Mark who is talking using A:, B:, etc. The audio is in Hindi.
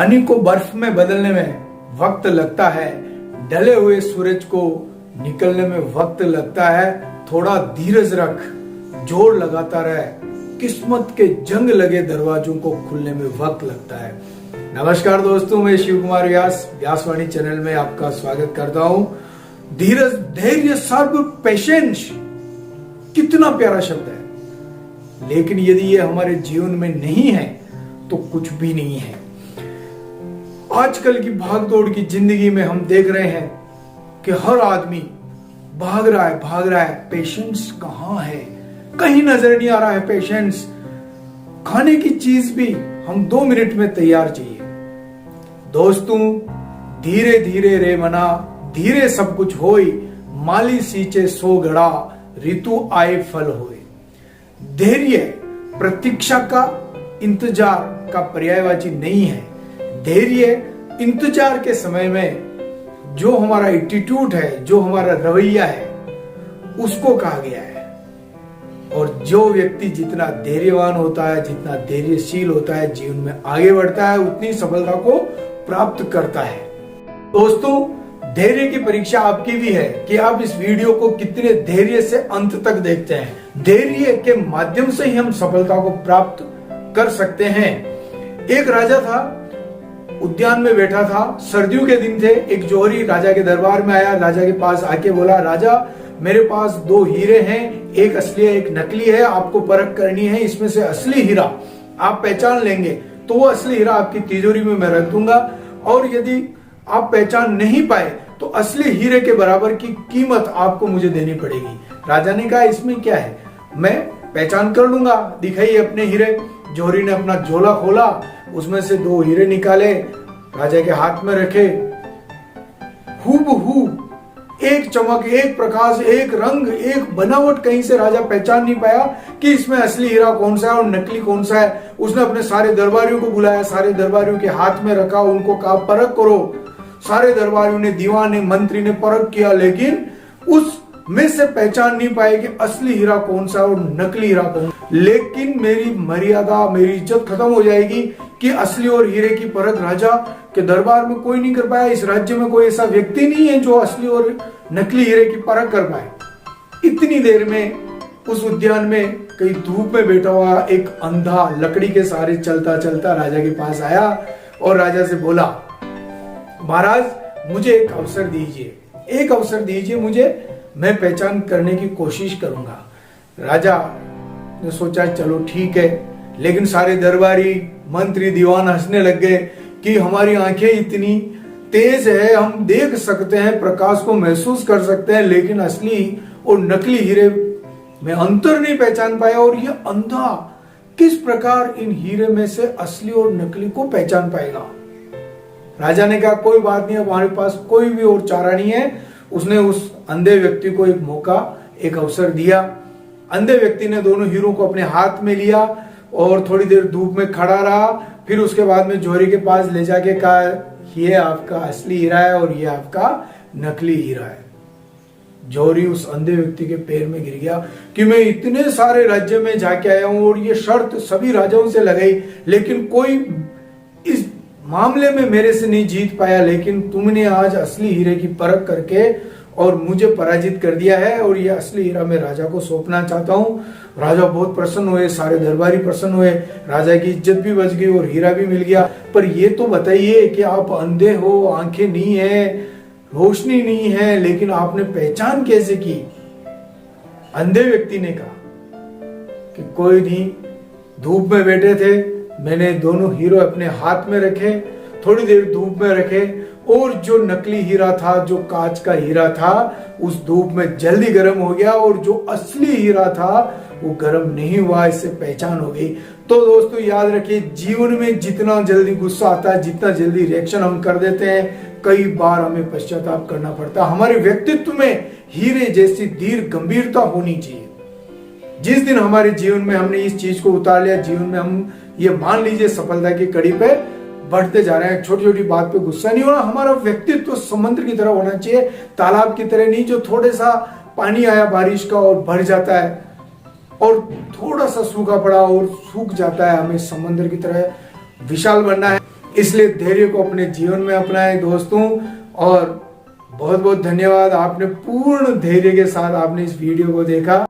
A: पानी को बर्फ में बदलने में वक्त लगता है, ढले हुए सूरज को निकलने में वक्त लगता है। थोड़ा धीरज रख, जोर लगाता रहे, किस्मत के जंग लगे दरवाजों को खुलने में वक्त लगता है। नमस्कार दोस्तों, मैं शिव कुमार व्यास व्यासवाणी चैनल में आपका स्वागत करता हूं। धीरज, धैर्य, सब्र, पेशेंस, कितना प्यारा शब्द है, लेकिन यदि ये हमारे जीवन में नहीं है तो कुछ भी नहीं है। आजकल की भागदौड़ की जिंदगी में हम देख रहे हैं कि हर आदमी भाग रहा है। पेशेंस कहां है? कहीं नजर नहीं आ रहा है पेशेंस। खाने की चीज भी हम 2 मिनट में तैयार चाहिए। दोस्तों, धीरे धीरे रे मना, धीरे सब कुछ होई, माली सींचे सो गड़ा, ऋतु आए फल होए। धैर्य प्रतीक्षा का, इंतजार का पर्यायवाची नहीं है। धैर्य इंतजार के समय में जो हमारा एटीट्यूड है, जो हमारा रवैया है, उसको कहा गया है। और जो व्यक्ति जितना धैर्यवान होता है, जितना धैर्यशील होता है, जीवन में आगे बढ़ता है, उतनी सफलता को प्राप्त करता है। दोस्तों, धैर्य की परीक्षा आपकी भी है कि आप इस वीडियो को कितने धैर्य से अंत तक देखते हैं। धैर्य के माध्यम से ही हम सफलता को प्राप्त कर सकते हैं। एक राजा था, उद्यान में बैठा था, सर्दियों के दिन थे। एक जौहरी राजा के दरबार में आया, राजा के पास आके बोला, राजा मेरे पास 2 हीरे हैं, एक असली है एक नकली है, आपको परख करनी है। इसमें से असली हीरा आप पहचान लेंगे तो वो असली हीरा आपकी तिजोरी में मैं रख दूंगा, और यदि आप पहचान नहीं पाए तो असली हीरे के बराबर की कीमत आपको मुझे देनी पड़ेगी। राजा ने कहा, इसमें क्या है, मैं पहचान कर लूंगा, दिखाइए अपने हीरे। जौहरी ने अपना झोला खोला, उसमें से 2 हीरे निकाले, राजा के हाथ में रखे। हूबहू एक चमक, एक प्रकाश, एक रंग, एक बनावट, कहीं से राजा पहचान नहीं पाया कि इसमें असली हीरा कौन सा है और नकली कौन सा है। उसने अपने सारे दरबारियों को बुलाया, सारे दरबारियों के हाथ में रखा, उनको कहा परख करो। सारे दरबारियों ने, दीवान ने, मंत्री ने परख किया, लेकिन उस में से पहचान नहीं पाए कि असली हीरा कौन सा और नकली हीरा कौन। लेकिन मेरी मर्यादा, मेरी इज्जत खत्म हो जाएगी कि असली और हीरे की परख राजा के दरबार में कोई नहीं कर पाया। इस राज्य में कोई ऐसा व्यक्ति नहीं है जो असली और नकली हीरे की परख कर पाए। इतनी देर में उस उद्यान में कहीं धूप में बैठा हुआ एक अंधा लकड़ी के सहारे चलता चलता राजा के पास आया और राजा से बोला, महाराज मुझे एक अवसर दीजिए, एक अवसर दीजिए मुझे, मैं पहचान करने की कोशिश करूंगा। राजा ने सोचा चलो ठीक है, लेकिन सारे दरबारी, मंत्री, दीवान हंसने लग गए कि हमारी आंखें इतनी तेज है, हम देख सकते हैं, प्रकाश को महसूस कर सकते हैं, लेकिन असली और नकली हीरे में अंतर नहीं पहचान पाया। और ये अंधा किस प्रकार इन हीरे में से असली और नकली को पहचान पाएगा? राजा ने कहा, कोई बात नहीं, हमारे पास कोई भी और चारा नहीं है। उसने उस अंधे व्यक्ति को एक मौका, एक अवसर दिया। अंधे व्यक्ति ने दोनों हीरों को अपने हाथ में लिया और थोड़ी देर धूप में खड़ा रहा। फिर उसके बाद में जौहरी के पास ले जाके कहा, ये आपका असली हीरा है और ये आपका नकली हीरा है। जौहरी उस अंधे व्यक्ति के पैर में गिर गया कि मैं इतने सारे राज्य में जाके आया हूं और ये शर्त सभी राजाओं से लगाई, लेकिन कोई इस मामले में मेरे से नहीं जीत पाया, लेकिन तुमने आज असली हीरे की परख करके और मुझे पराजित कर दिया है, और ये असली हीरा मैं राजा को सौंपना चाहता हूँ। राजा बहुत प्रसन्न हुए, सारे दरबारी प्रसन्न हुए, राजा की इज्जत भी बच गई और हीरा भी मिल गया। पर ये तो बताइए कि आप अंधे हो, आंखें नहीं है, रोशनी नहीं है, लेकिन आपने पहचान कैसे की? अंधे व्यक्ति ने कहा कि कोई नहीं, धूप में बैठे थे, मैंने दोनों हीरो अपने हाथ में रखे, थोड़ी देर धूप में रखे, और जो नकली हीरा था, जो कांच का हीरा था, उस धूप में जल्दी गर्म हो गया, और जो असली हीरा था वो गर्म नहीं हुआ, इससे पहचान हो गई। तो दोस्तों याद रखिए, जीवन में जितना जल्दी गुस्सा आता है, जितना जल्दी रिएक्शन हम कर देते हैं, कई बार हमें पश्चाताप करना पड़ता है। हमारे व्यक्तित्व में हीरे जैसी धीर गंभीरता होनी चाहिए। जिस दिन हमारे जीवन में हमने इस चीज को उतार लिया, जीवन में हम ये मान लीजिए सफलता की कड़ी पे बढ़ते जा रहे हैं। छोटी छोटी बात पे गुस्सा नहीं होना। हमारा व्यक्तित्व समुद्र की तरह होना चाहिए, तालाब की तरह नहीं, जो थोड़े सा पानी आया बारिश का और भर जाता है, और थोड़ा सा सूखा पड़ा और सूख जाता है। हमें समुद्र की तरह विशाल बनना है। इसलिए धैर्य को अपने जीवन में अपनाएं दोस्तों। और बहुत बहुत धन्यवाद, आपने पूर्ण धैर्य के साथ आपने इस वीडियो को देखा।